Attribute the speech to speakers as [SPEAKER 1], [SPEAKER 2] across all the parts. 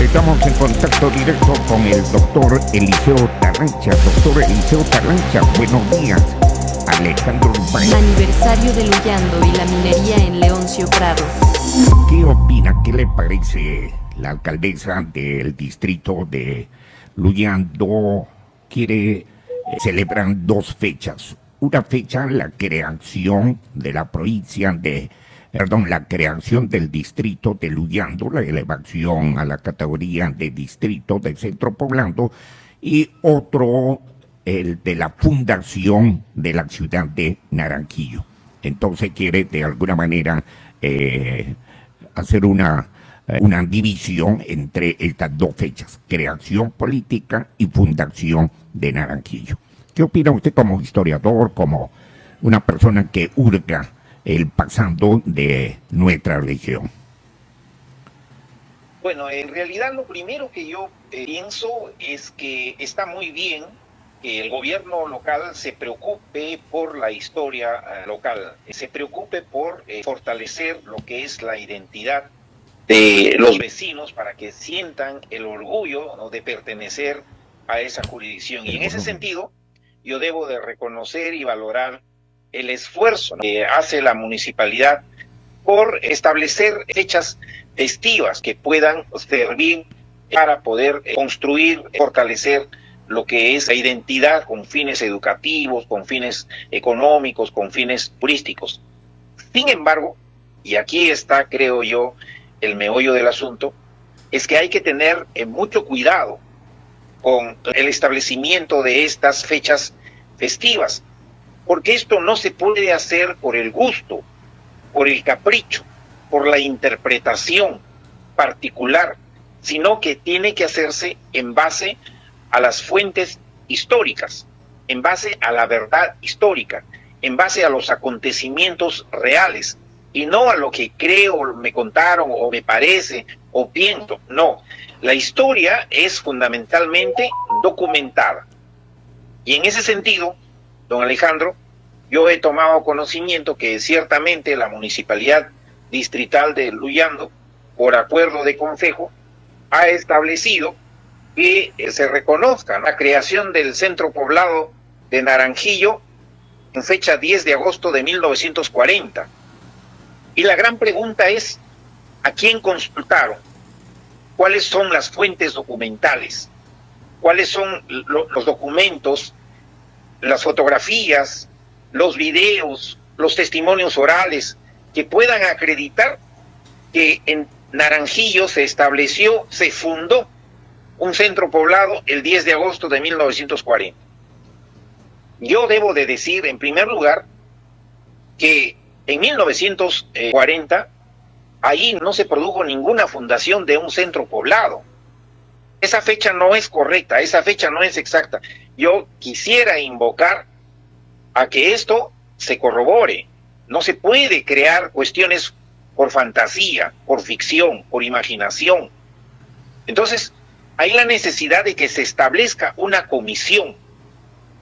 [SPEAKER 1] Estamos en contacto directo con el doctor Eliseo Tarrancha. Doctor Eliseo Tarrancha, buenos días. Alejandro Urbay.
[SPEAKER 2] Aniversario de Luyando y la minería en Leoncio Prado.
[SPEAKER 1] ¿Qué opina, qué le parece la alcaldesa del distrito de Luyando? Quiere celebrar dos fechas. Una fecha, la creación de la provincia de... la creación del distrito de Luyando, la elevación a la categoría de distrito del centro poblado, y otro, el de la fundación de la ciudad de Naranjillo. Entonces quiere de alguna manera hacer una división entre estas dos fechas, creación política y fundación de Naranjillo. ¿Qué opina usted como historiador, como una persona que hurga el pasado de nuestra región?
[SPEAKER 3] Bueno, en realidad lo primero que yo pienso es que está muy bien que el gobierno local se preocupe por la historia local, se preocupe por fortalecer lo que es la identidad de los vecinos para que sientan el orgullo, ¿no?, de pertenecer a esa jurisdicción. Y en ese sentido, yo debo de reconocer y valorar el esfuerzo que hace la municipalidad por establecer fechas festivas que puedan servir para poder construir, fortalecer lo que es la identidad con fines educativos, con fines económicos, con fines turísticos. Sin embargo, y aquí está, creo yo, el meollo del asunto, es que hay que tener mucho cuidado con el establecimiento de estas fechas festivas, porque esto no se puede hacer por el gusto, por el capricho, por la interpretación particular, sino que tiene que hacerse en base a las fuentes históricas, en base a la verdad histórica, en base a los acontecimientos reales, y no a lo que creo, me contaron, o me parece, o pienso. No, la historia es fundamentalmente documentada. Y en ese sentido, don Alejandro, yo he tomado conocimiento que ciertamente la Municipalidad Distrital de Luyando, por acuerdo de Concejo, ha establecido que se reconozca la creación del centro poblado de Naranjillo en fecha 10 de agosto de 1940. Y la gran pregunta es, ¿a quién consultaron? ¿Cuáles son las fuentes documentales? ¿Cuáles son los documentos, las fotografías, los videos, los testimonios orales que puedan acreditar que en Naranjillo se estableció, se fundó un centro poblado el 10 de agosto de 1940? Yo debo de decir, en primer lugar, que en 1940 ahí no se produjo ninguna fundación de un centro poblado. Esa fecha no es correcta, esa fecha no es exacta. Yo quisiera invocar a que esto se corrobore. No se puede crear cuestiones por fantasía, por ficción, por imaginación. Entonces, hay la necesidad de que se establezca una comisión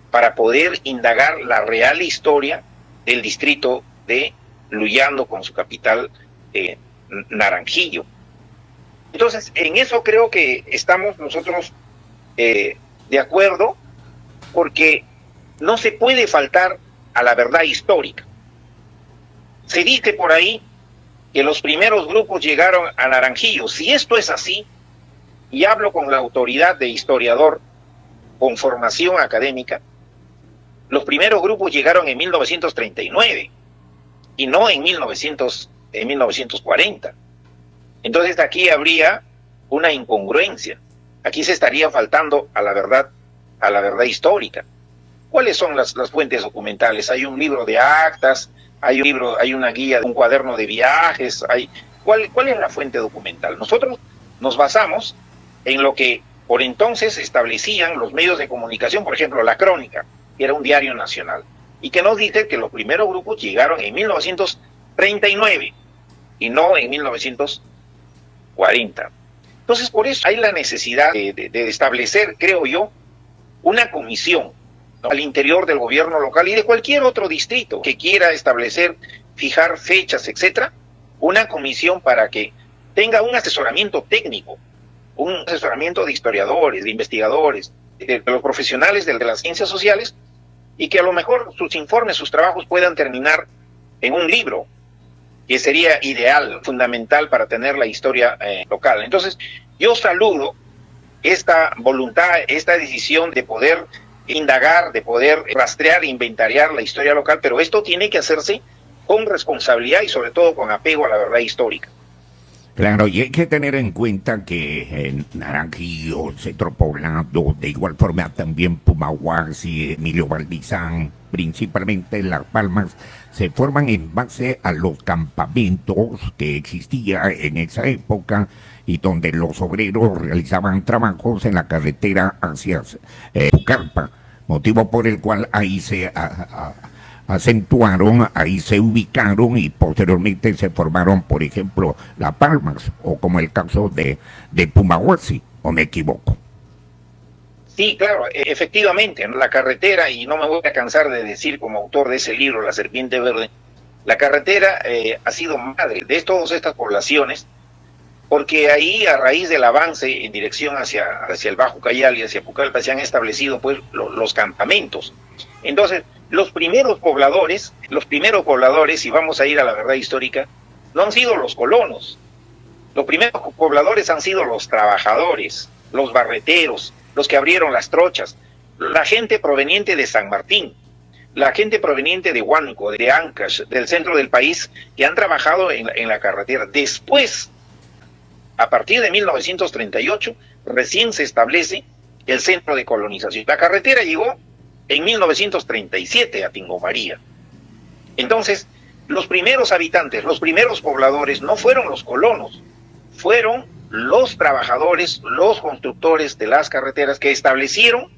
[SPEAKER 3] para poder indagar la real historia del distrito de Luyando con su capital Naranjillo. Entonces, en eso creo que estamos nosotros de acuerdo, porque no se puede faltar a la verdad histórica. Se dice por ahí que los primeros grupos llegaron a Naranjillo. Si esto es así, y hablo con la autoridad de historiador con formación académica, los primeros grupos llegaron en 1939 y no en 1940. Entonces aquí habría una incongruencia. Aquí se estaría faltando a la verdad histórica. ¿Cuáles son las fuentes documentales? Hay un libro de actas, hay una guía, un cuaderno de viajes. ¿Cuál es la fuente documental? Nosotros nos basamos en lo que por entonces establecían los medios de comunicación, por ejemplo, La Crónica, que era un diario nacional, y que nos dice que los primeros grupos llegaron en 1939 y no en 1940. Entonces, por eso hay la necesidad de establecer, creo yo, una comisión, ¿no?, al interior del gobierno local y de cualquier otro distrito que quiera establecer, fijar fechas, etcétera, una comisión para que tenga un asesoramiento técnico un asesoramiento de historiadores, de investigadores, de los profesionales de las ciencias sociales, y que a lo mejor sus informes, sus trabajos puedan terminar en un libro, que sería ideal, fundamental para tener la historia local. Entonces, yo saludo esta voluntad, esta decisión de poder indagar, de poder rastrear, inventariar la historia local, pero esto tiene que hacerse con responsabilidad y sobre todo con apego a la verdad histórica.
[SPEAKER 1] Claro, y hay que tener en cuenta que en Naranjillo, Centro Poblado, de igual forma también Pumahuasi, Emilio Valdizán, principalmente en Las Palmas, se forman en base a los campamentos que existían en esa época y donde los obreros realizaban trabajos en la carretera hacia Pucallpa, motivo por el cual ahí se acentuaron, ahí se ubicaron y posteriormente se formaron, por ejemplo, Las Palmas, o como el caso de Pumahuasi, ¿o me equivoco?
[SPEAKER 3] Sí, claro, efectivamente, la carretera, y no me voy a cansar de decir como autor de ese libro, La Serpiente Verde, la carretera ha sido madre de todas estas poblaciones, porque ahí, a raíz del avance en dirección hacia el Bajo Cayali, hacia Pucallpa, se han establecido pues los campamentos. Entonces, los primeros pobladores, y vamos a ir a la verdad histórica, no han sido los colonos. Los primeros pobladores han sido los trabajadores, los barreteros, los que abrieron las trochas, la gente proveniente de San Martín, la gente proveniente de Huánuco, de Ancash, del centro del país, que han trabajado en la carretera. Después, a partir de 1938, recién se establece el centro de colonización. La carretera llegó en 1937 a Tingo María. Entonces, los primeros habitantes, los primeros pobladores no fueron los colonos, fueron los trabajadores, los constructores de las carreteras que establecieron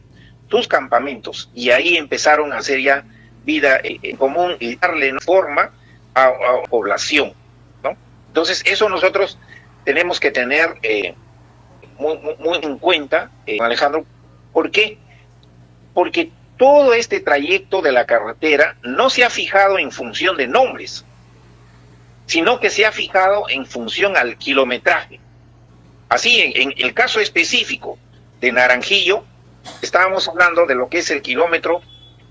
[SPEAKER 3] sus campamentos y ahí empezaron a hacer ya vida en común y darle forma a población, ¿no? Entonces, eso nosotros tenemos que tener muy en cuenta, Alejandro. ¿Por qué? Porque todo este trayecto de la carretera no se ha fijado en función de nombres, sino que se ha fijado en función al kilometraje. Así, en el caso específico de Naranjillo, estábamos hablando de lo que es el kilómetro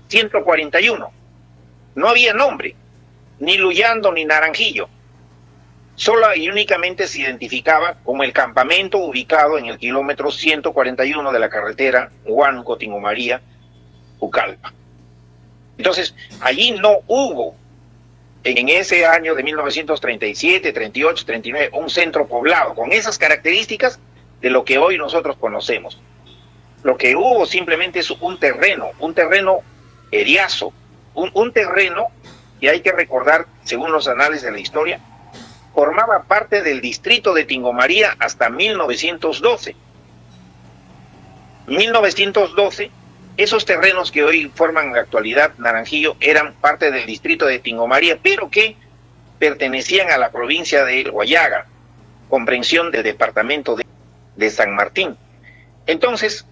[SPEAKER 3] 141. No había nombre, ni Luyando ni Naranjillo. Solo y únicamente se identificaba como el campamento ubicado en el kilómetro 141 de la carretera Huánuco-Tingo María, Pucallpa. Entonces, allí no hubo, en ese año de 1937, 38, 39, un centro poblado con esas características de lo que hoy nosotros conocemos. Lo que hubo simplemente es un terreno eriazo, un terreno que hay que recordar, según los anales de la historia, formaba parte del distrito de Tingo María hasta 1912. 1912, esos terrenos que hoy forman en la actualidad Naranjillo eran parte del distrito de Tingo María, pero que pertenecían a la provincia de Guayaga, comprensión del departamento de San Martín. Entonces,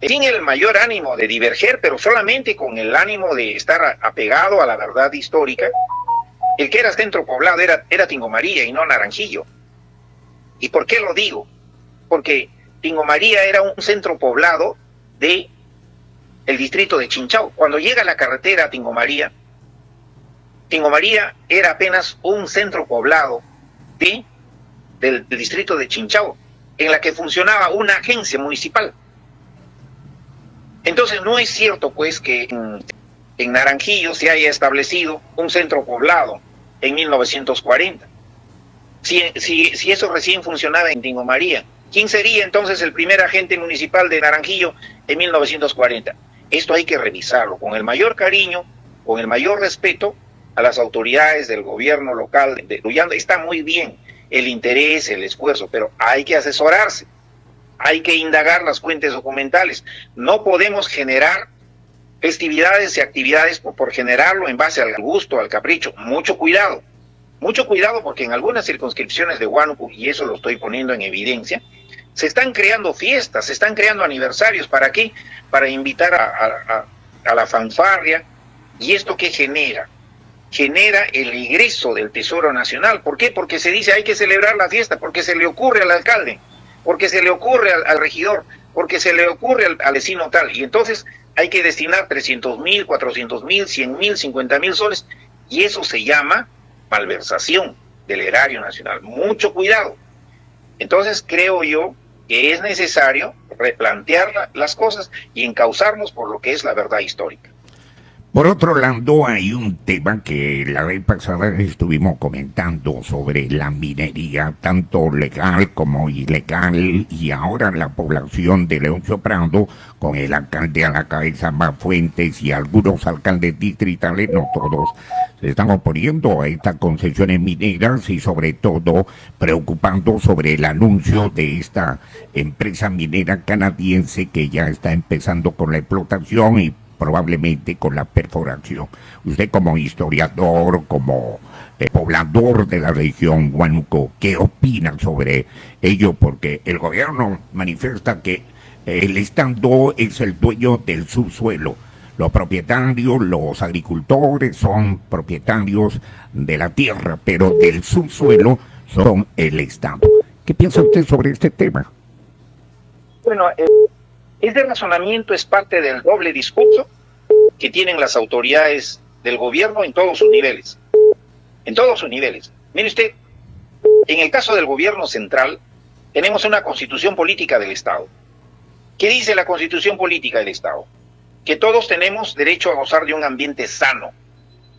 [SPEAKER 3] sin el mayor ánimo de diverger, pero solamente con el ánimo de estar apegado a la verdad histórica, el que era centro poblado era Tingo María y no Naranjillo. ¿Y por qué lo digo? Porque Tingo María era un centro poblado de el distrito de Chinchao. Cuando llega la carretera a Tingo María era apenas un centro poblado del distrito de Chinchao, en la que funcionaba una agencia municipal. Entonces no es cierto pues que en Naranjillo se haya establecido un centro poblado en 1940. Si eso recién funcionaba en Tingo María, ¿quién sería entonces el primer agente municipal de Naranjillo en 1940? Esto hay que revisarlo con el mayor cariño, con el mayor respeto a las autoridades del gobierno local de Luyando. Está muy bien el interés, el esfuerzo, pero hay que asesorarse, hay que indagar las fuentes documentales. No podemos generar festividades y actividades por generarlo en base al gusto, al capricho. Mucho cuidado porque en algunas circunscripciones de Huánuco, y eso lo estoy poniendo en evidencia, se están creando fiestas, se están creando aniversarios. ¿Para qué? Para invitar a la fanfarria. ¿Y esto qué genera? Genera el ingreso del Tesoro Nacional. ¿Por qué? Porque se dice hay que celebrar la fiesta, porque se le ocurre al alcalde. porque se le ocurre al regidor, porque se le ocurre al vecino tal, y entonces hay que destinar 300.000, 400.000, 100.000, 50.000 soles, y eso se llama malversación del erario nacional. Mucho cuidado. Entonces creo yo que es necesario replantear las cosas y encauzarnos por lo que es la verdad histórica.
[SPEAKER 1] Por otro lado, hay un tema que la vez pasada estuvimos comentando sobre la minería, tanto legal como ilegal, y ahora la población de Leoncio Prado, con el alcalde a la cabeza, más Fuentes y algunos alcaldes distritales, no todos, se están oponiendo a estas concesiones mineras y sobre todo preocupando sobre el anuncio de esta empresa minera canadiense que ya está empezando con la explotación y probablemente con la perforación. Usted como historiador, como poblador de la región Huánuco, ¿qué opina sobre ello? Porque el gobierno manifiesta que el Estado es el dueño del subsuelo. Los propietarios, los agricultores son propietarios de la tierra, pero del subsuelo son el Estado. ¿Qué piensa usted sobre este tema?
[SPEAKER 3] Bueno, ese razonamiento es parte del doble discurso que tienen las autoridades del gobierno en todos sus niveles. En todos sus niveles. Mire usted, en el caso del gobierno central, tenemos una constitución política del Estado. ¿Qué dice la constitución política del Estado? Que todos tenemos derecho a gozar de un ambiente sano,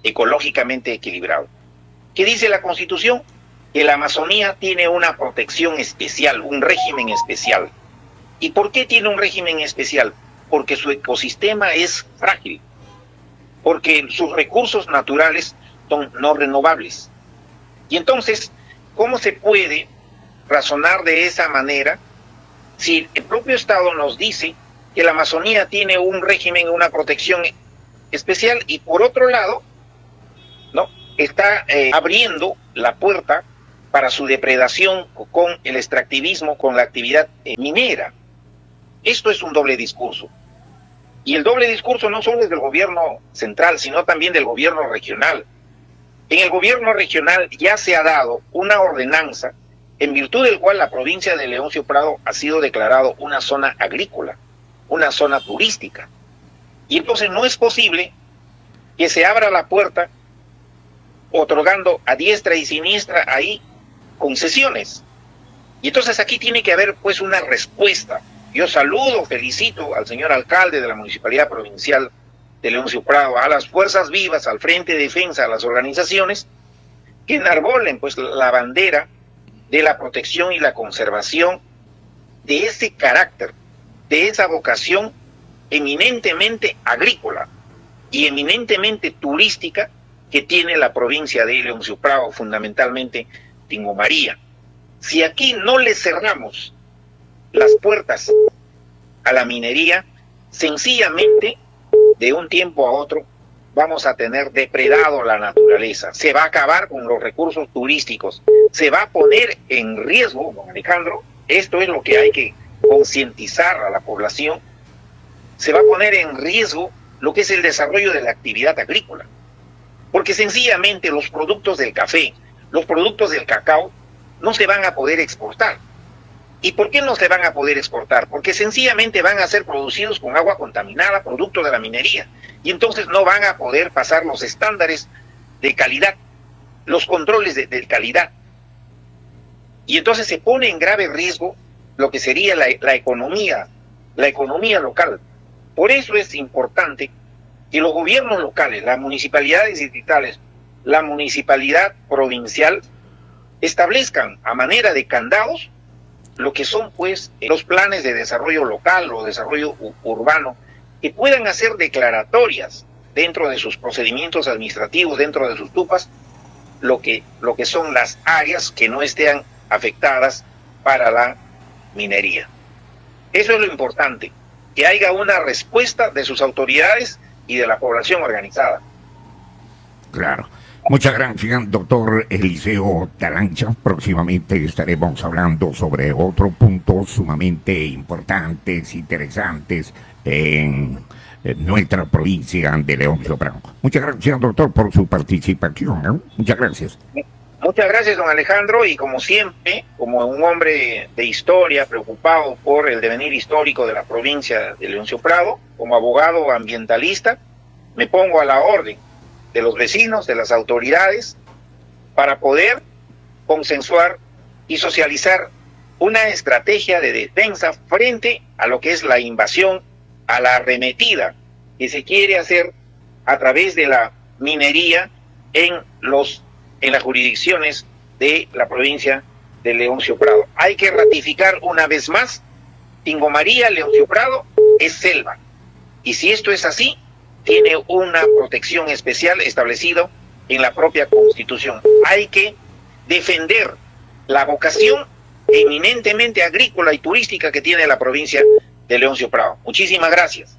[SPEAKER 3] ecológicamente equilibrado. ¿Qué dice la constitución? Que la Amazonía tiene una protección especial, un régimen especial. ¿Y por qué tiene un régimen especial? Porque su ecosistema es frágil, porque sus recursos naturales son no renovables. Y entonces, ¿cómo se puede razonar de esa manera si el propio Estado nos dice que la Amazonía tiene un régimen, una protección especial, y por otro lado, ¿no?, está abriendo la puerta para su depredación con el extractivismo, con la actividad minera? Esto es un doble discurso. Y el doble discurso no solo es del gobierno central, sino también del gobierno regional. En el gobierno regional ya se ha dado una ordenanza en virtud del cual la provincia de Leoncio Prado ha sido declarado una zona agrícola, una zona turística. Y entonces no es posible que se abra la puerta otorgando a diestra y siniestra ahí concesiones. Y entonces aquí tiene que haber pues una respuesta. Yo saludo, felicito al señor alcalde de la Municipalidad Provincial de Leoncio Prado, a las fuerzas vivas, al Frente de Defensa, a las organizaciones que enarbolen pues la bandera de la protección y la conservación de ese carácter, de esa vocación eminentemente agrícola y eminentemente turística que tiene la provincia de Leoncio Prado, fundamentalmente Tingo María. Si aquí no le cerramos las puertas a la minería, sencillamente de un tiempo a otro vamos a tener depredado la naturaleza, se va a acabar con los recursos turísticos, se va a poner en riesgo, don Alejandro, esto es lo que hay que concientizar a la población, se va a poner en riesgo lo que es el desarrollo de la actividad agrícola, porque sencillamente los productos del café, los productos del cacao no se van a poder exportar. ¿Y por qué no se van a poder exportar? Porque sencillamente van a ser producidos con agua contaminada, producto de la minería, y entonces no van a poder pasar los estándares de calidad, los controles de calidad. Y entonces se pone en grave riesgo lo que sería la economía local. Por eso es importante que los gobiernos locales, las municipalidades distritales, la municipalidad provincial, establezcan a manera de candados lo que son pues los planes de desarrollo local o desarrollo urbano, que puedan hacer declaratorias dentro de sus procedimientos administrativos, dentro de sus tupas, lo que son las áreas que no estén afectadas para la minería. Eso es lo importante, que haya una respuesta de sus autoridades y de la población organizada.
[SPEAKER 1] Claro. Muchas gracias, doctor Eliseo Talancha. Próximamente estaremos hablando sobre otros puntos sumamente importantes, interesantes en nuestra provincia de Leoncio Prado. Muchas gracias, doctor, por su participación. Muchas gracias.
[SPEAKER 3] Muchas gracias, don Alejandro, y como siempre, como un hombre de historia preocupado por el devenir histórico de la provincia de Leoncio Prado, como abogado ambientalista, me pongo a la orden de los vecinos, de las autoridades, para poder consensuar y socializar una estrategia de defensa frente a lo que es la invasión, a la arremetida que se quiere hacer a través de la minería en las jurisdicciones de la provincia de Leoncio Prado. Hay que ratificar una vez más, Tingo María, Leoncio Prado es selva. Y si esto es así, tiene una protección especial establecida en la propia Constitución. Hay que defender la vocación eminentemente agrícola y turística que tiene la provincia de Leoncio Prado. Muchísimas gracias.